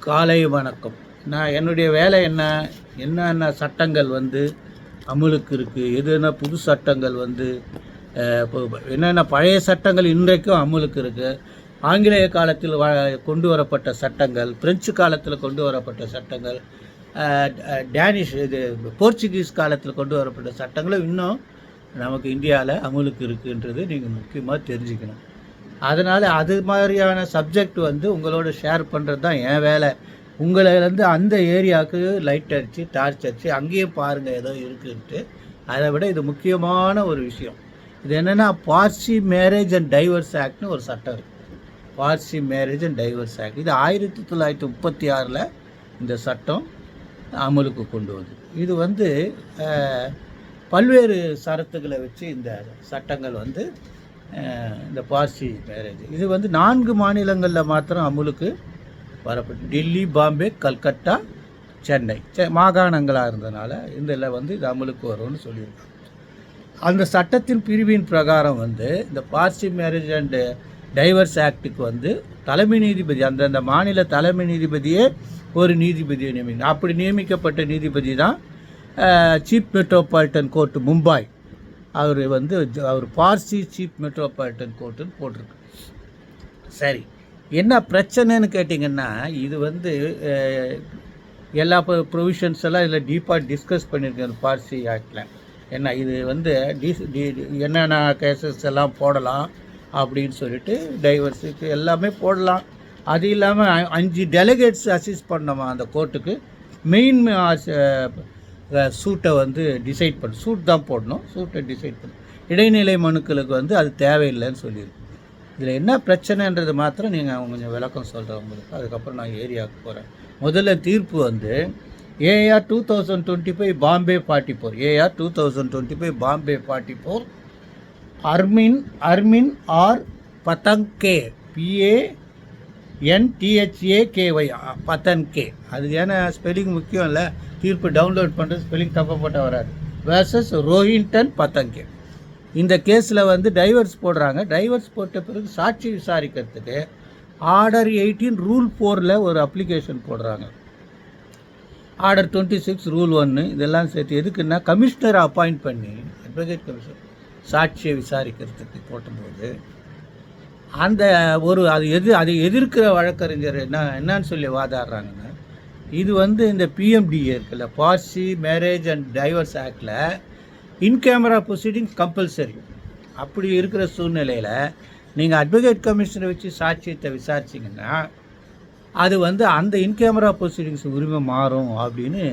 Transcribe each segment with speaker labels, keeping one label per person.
Speaker 1: காலை வணக்கம். நான் என்னுடைய வேலை என்னென்ன சட்டங்கள் வந்து அமுலுக்கு இருக்குது, எதுனா புது சட்டங்கள் வந்து இப்போ என்னென்ன பழைய சட்டங்கள் இன்றைக்கும் அமுலுக்கு இருக்குது, ஆங்கிலேய காலத்தில் கொண்டு வரப்பட்ட சட்டங்கள், பிரெஞ்சு காலத்தில் கொண்டு வரப்பட்ட சட்டங்கள், டேனிஷ் போர்ச்சுகீஸ் காலத்தில் கொண்டு வரப்பட்ட சட்டங்களும் இன்னும் நமக்கு இந்தியாவில் அமுலுக்கு இருக்குன்றது நீங்கள் முக்கியமாக தெரிஞ்சுக்கணும். அதனால் அது மாதிரியான சப்ஜெக்ட் வந்து உங்களோட ஷேர் பண்ணுறது தான் என் வேலை. உங்களை அந்த ஏரியாவுக்கு லைட் அடித்து டார்ச் அடித்து அங்கேயும் பாருங்கள் ஏதோ இருக்குன்ட்டு. அதை விட இது முக்கியமான ஒரு விஷயம். இது என்னென்னா பார்சி மேரேஜ் அண்ட் டைவர்ஸ் ஆக்ட்னு ஒரு சட்டம் இருக்குது. Parsi marriage and divorce act இது 1936 இந்த சட்டம் அமலுக்கு கொண்டு வந்து. இது வந்து பல்வேறு சரத்துக்களை வச்சு இந்த சட்டங்கள் வந்து இந்த பார்சி மேரேஜ் இது வந்து 4 மாநிலங்களில் மாத்திரம் அமுலுக்கு வரப்பட்டு, டெல்லி, பாம்பே, கல்கட்டா, சென்னை மாகாணங்களாக இருந்ததுனால இதில் வந்து இது அமுலுக்கு வரும்னு சொல்லியிருக்காங்க. அந்த சட்டத்தின் பிரிவின் பிரகாரம் வந்து இந்த பார்சி மேரேஜ் அண்டு டைவர்ஸ் ஆக்டுக்கு வந்து தலைமை நீதிபதி, அந்தந்த மாநில தலைமை நீதிபதியே ஒரு நீதிபதியை நியமிக்கணும். அப்படி நியமிக்கப்பட்ட நீதிபதி தான் சீஃப் மெட்ரோபாலிட்டன் கோர்ட்டு மும்பாய். அவர் பார்சி சீஃப் மெட்ரோபாலிட்டன் கோர்ட்டுன்னு போட்டிருக்கு. சரி, என்ன பிரச்சனைன்னு கேட்டிங்கன்னா, இது வந்து எல்லா ப்ரொவிஷன்ஸ் எல்லாம் இதில் டீப்பாக டிஸ்கஸ் பண்ணியிருக்கேன் பார்சி ஆக்டில். என்ன இது வந்து என்னென்ன கேசஸ் எல்லாம் போடலாம் அப்படின்னு சொல்லிட்டு டைவர்ஸுக்கு எல்லாமே போடலாம். அது இல்லாமல் 5 டெலிகேட்ஸ் அசிஸ்ட் பண்ணோமா அந்த கோர்ட்டுக்கு. மெயின் சூட்டை வந்து டிசைட் பண்ணணும். சூட் தான் போடணும், சூட்டை டிசைட் பண்ணணும். இடைநிலை மனுக்களுக்கு வந்து அது தேவையில்லைன்னு சொல்லியிருக்கு. இதில் என்ன பிரச்சனைன்றது மாத்திரம் நீங்கள் கொஞ்சம் விளக்கம் சொல்கிறேன் உங்களுக்கு. அதுக்கப்புறம் நான் ஏரியாவுக்கு போகிறேன். முதல்ல தீர்ப்பு வந்து AR 2025 Bombay 44, AR 2025 Bombay 44, Armin R பதங்கே, PANTHAKY பதன்கே. அது ஏன்னா ஸ்பெல்லிங் முக்கியம் இல்லை, தீர்ப்பு டவுன்லோட் பண்ணுறது ஸ்பெல்லிங் தப்பப்பட்ட வராது. வேர்சஸ் ரோஹின்டன் பதங்கே. இந்த கேஸில் வந்து டைவர்ஸ் போடுறாங்க. டைவர்ஸ் போட்ட பிறகு சாட்சி விசாரிக்கிறதுக்கு ஆர்டர் 18 ரூல் 4 ஒரு அப்ளிகேஷன் போடுறாங்க. ஆர்டர் 26 ரூல் 1 இதெல்லாம் சேர்த்து எதுக்குன்னா கமிஷனரை அப்பாயிண்ட் பண்ணி, அட்வொகேட் கமிஷனர் சாட்சியை விசாரிக்கிறதுக்கு போட்டும்போது அந்த அதை எதிர்க்கிற வழக்கறிஞர் என்னன்னு சொல்லி வாதாடுறாங்கன்னா, இது வந்து இந்த PMDA இருக்குல்ல, பார்சி மேரேஜ் அண்ட் டைவர்ஸ் ஆக்டில் இன் கேமரா ப்ரொசீடிங்ஸ் கம்பல்சரி. அப்படி இருக்கிற சூழ்நிலையில் நீங்கள் அட்வொகேட் கமிஷனை வச்சு சாட்சியத்தை விசாரிச்சிங்கன்னா அது வந்து அந்த இன் கேமரா ப்ரொசீடிங்ஸ் உரிமை மாறும் அப்படின்னு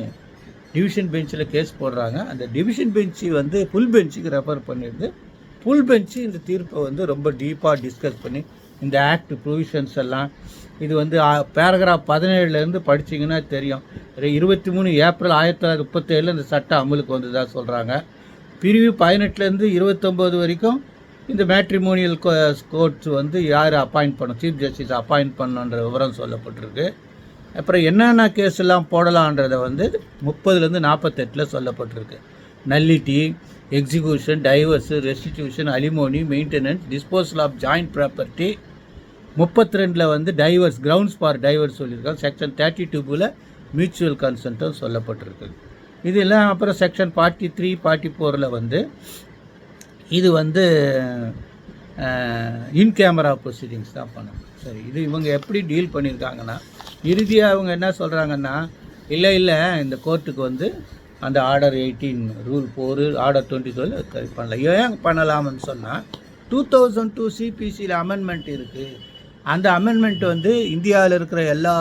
Speaker 1: டிவிஷன் பெஞ்சில் கேஸ் போடுறாங்க. அந்த டிவிஷன் பெஞ்சு வந்து ஃபுல் பெஞ்சுக்கு ரெஃபர் பண்ணிடுது. ஃபுல் பெஞ்சு இந்த தீர்ப்பை வந்து ரொம்ப டீப்பாக டிஸ்கஸ் பண்ணி இந்த ஆக்ட் ப்ரொவிஷன்ஸ் எல்லாம் இது வந்து பேராகிராஃப் 17 படிச்சிங்கன்னா தெரியும். 23 ஏப்ரல் 1937 இந்த சட்டம் அமலுக்கு வந்ததாக சொல்கிறாங்க. பிரிவு 18 29 வரைக்கும் இந்த மேட்ரிமோனியல் கோர்ட்ஸ் வந்து யார் அப்பாயிண்ட் பண்ணணும், சீஃப் ஜஸ்டிஸ் அப்பாயிண்ட் பண்ணணுன்ற விவரம் சொல்லப்பட்டிருக்கு. அப்புறம் என்னென்ன கேஸ் எல்லாம் போடலான்றதை வந்து 30 48 சொல்லப்பட்டிருக்கு. Nullity, execution, divorce, restitution, alimony, maintenance, disposal of joint property. 32 வந்து டைவர்ஸ், கிரவுண்ட்ஸ் ஃபார் டைவர்ஸ் சொல்லியிருக்காங்க. செக்ஷன் 32 மியூச்சுவல் கன்சென்ட்டும் சொல்லப்பட்டிருக்கு. இதெல்லாம் அப்புறம் செக்ஷன் 43 44 வந்து இது வந்து இன் கேமரா ப்ரொசீடிங்ஸ் தான் பண்ணணும். சரி, இது இவங்க எப்படி டீல் பண்ணியிருக்காங்கன்னா, இறுதியாக அவங்க என்ன சொல்கிறாங்கன்னா, இல்லை இந்த கோர்ட்டுக்கு வந்து அந்த ஆர்டர் 18 ரூல் 4 ஆர்டர் 22 பண்ணல. ஏன் பண்ணலாம்னு சொன்னால் 2002 CPCயில் அமெண்ட்மெண்ட் இருக்குது. அந்த அமெண்ட்மெண்ட் வந்து இந்தியாவில் இருக்கிற எல்லா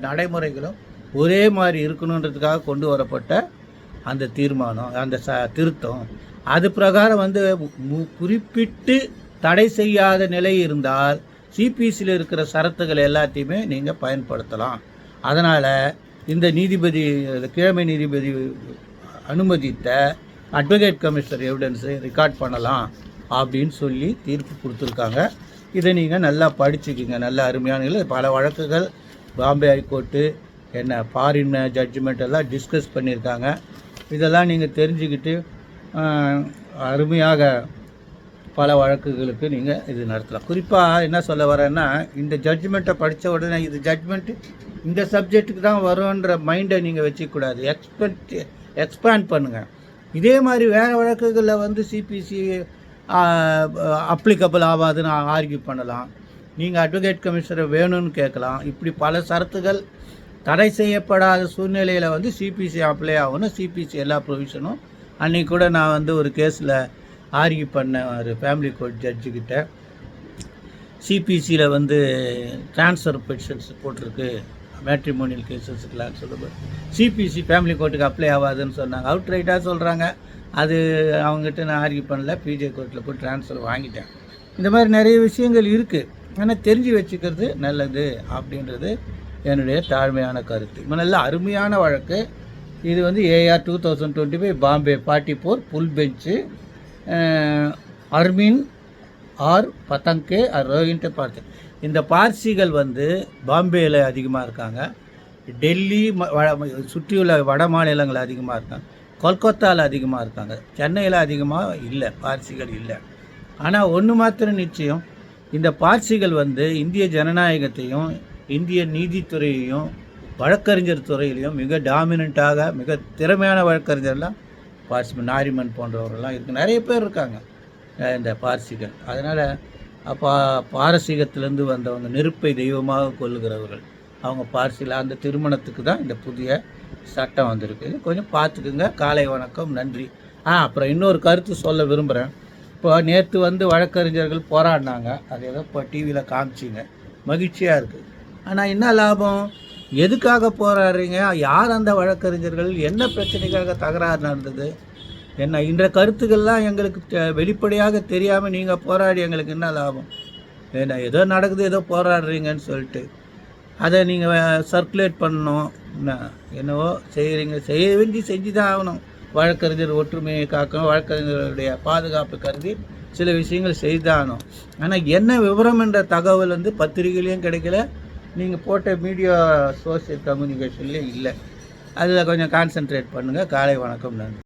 Speaker 1: நடைமுறைகளும் ஒரே மாதிரி இருக்கணுன்றதுக்காக கொண்டு வரப்பட்ட அந்த தீர்மானம், அந்த திருத்தம். அது பிரகாரம் வந்து குறிப்பிட்டு தடை செய்யாத நிலை இருந்தால் CPCயில் இருக்கிற சரத்துகள் எல்லாத்தையுமே நீங்கள் பயன்படுத்தலாம். அதனால் இந்த நீதிபதி, கீழமை நீதிபதி அனுமதித்த அட்வொகேட் கமிஷனர் எவிடன்ஸை ரெக்கார்ட் பண்ணலாம் அப்படின்னு சொல்லி தீர்ப்பு கொடுத்துருக்காங்க. இதை நீங்கள் நல்லா படிச்சுக்கிங்க. நல்ல அருமையான பல வழக்குகள் பாம்பே ஹைகோர்ட்டு ஃபாரின் ஜட்ஜ்மெண்ட் எல்லாம் டிஸ்கஸ் பண்ணியிருக்காங்க. இதெல்லாம் நீங்கள் தெரிஞ்சுக்கிட்டு அருமையாக பல வழக்குகளுக்கு நீங்கள் இது நடத்தலாம். குறிப்பாக என்ன சொல்ல வரேன்னா, இந்த ஜட்ஜ்மெண்ட்டை படித்த உடனே இது ஜட்ஜ்மெண்ட்டு இந்த சப்ஜெக்ட்டுக்கு தான் வரும்ன்ற மைண்டை நீங்கள் வச்சுக்கூடாது. எக்ஸ்பேண்ட் பண்ணுங்கள். இதே மாதிரி வேறு வழக்குகளில் வந்து சிபிசி அப்ளிகபிள் ஆகாதுன்னு ஆர்கியூ பண்ணலாம். நீங்கள் அட்வொகேட் கமிஷனரை வேணும்னு கேட்கலாம். இப்படி பல சரத்துகள் தடை செய்யப்படாத சூழ்நிலையில் வந்து சிபிசி அப்ளை ஆகணும். சிபிசி எல்லா ப்ரொவிஷனும் அன்றைக்கி கூட நான் வந்து ஒரு கேஸில் ஆர்கியூ பண்ண ஒரு ஃபேமிலி கோர்ட் ஜட்ஜுக்கிட்ட சிபிசியில் வந்து ட்ரான்ஸ்ஃபர் பெட்டிஷன்ஸ் போட்டிருக்கு மேட்ரிமோனியல் கேசஸ்க்கெலாம் சொல்லும்போது சிபிசி ஃபேமிலி கோர்ட்டுக்கு அப்ளை ஆகாதுன்னு சொன்னாங்க. அவுட் ரைட்டாக சொல்கிறாங்க. அது அவங்ககிட்ட நான் ஆர்கியூ பண்ணல, பிஜே கோர்ட்டில் போய் ட்ரான்ஸ்ஃபர் வாங்கிட்டேன். இந்த மாதிரி நிறைய விஷயங்கள் இருக்குது. ஆனால் தெரிஞ்சு வச்சுக்கிறது நல்லது அப்படின்றது என்னுடைய தாழ்மையான கருத்து. நல்ல அருமையான வழக்கு இது. வந்து ஏஆர் 2025 பாம்பே 44 புல் பெஞ்சு அர்மின் ஆர் பதங்கே ரோஹின்ட்டு பார்த்து. இந்த பார்சிகள் வந்து பாம்பேயில் அதிகமாக இருக்காங்க, டெல்லி சுற்றியுள்ள வட மாநிலங்கள் அதிகமாக இருக்காங்க, கொல்கத்தாவில் அதிகமாக இருக்காங்க, சென்னையில் அதிகமாக இல்லை, பார்சிகள் இல்லை. ஆனால் ஒன்று மாத்திரம் நிச்சயம், இந்த பார்சிகள் வந்து இந்திய ஜனநாயகத்தையும் இந்திய நீதித்துறையையும் வழக்கறிஞர் துறையிலையும் மிக டாமினண்ட்டாக மிக திறமையான வழக்கறிஞர்லாம் பார்சி நாரிமன் போன்றவர்கள்லாம் இருக்குது. நிறைய பேர் இருக்காங்க இந்த பார்சிகள். அதனால் பாரசீகத்திலேருந்து வந்தவங்க நெருப்பை தெய்வமாக கொள்ளுகிறவர்கள் அவங்க பார்சியில். அந்த திருமணத்துக்கு தான் இந்த புதிய சட்டம் வந்திருக்கு. கொஞ்சம் பார்த்துக்குங்க. காலை வணக்கம், நன்றி. அப்புறம் இன்னொரு கருத்து சொல்ல விரும்புகிறேன். இப்போ நேற்று வந்து வழக்கறிஞர்கள் போராடினாங்க. அது ஏதோ இப்போ டிவியில் காமிச்சிங்க, மகிழ்ச்சியாக இருக்குது. ஆனால் என்ன லாபம்? எதுக்காக போராடுறீங்க? யார் அந்த வழக்கறிஞர்கள்? என்ன பிரச்சனைக்காக தகராறு நடந்தது? என்ன இந்த கருத்துக்கள்லாம் எங்களுக்கு வெளிப்படையாக தெரியாமல் நீங்கள் போராடி எங்களுக்கு என்ன லாபம்? ஏன்னா ஏதோ நடக்குது, ஏதோ போராடுறீங்கன்னு சொல்லிட்டு அதை நீங்கள் சர்க்குலேட் பண்ணணும். என்னவோ செய்கிறீங்க, செய்ய வேண்டி செஞ்சு தான் ஆகணும். வழக்கறிஞர் ஒற்றுமையை காக்கணும், வழக்கறிஞர்களுடைய பாதுகாப்பு கருதி சில விஷயங்கள் செய்தாகணும். ஆனால் என்ன விவரம் என்ற தகவல் வந்து பத்திரிகையிலையும் கிடைக்கல, நீங்கள் போட்ட மீடியா சோசியல் கம்யூனிகேஷன்லேயும் இல்லை. அதில் கொஞ்சம் கான்சென்ட்ரேட் பண்ணுங்கள். காலை வணக்கம், நன்றி.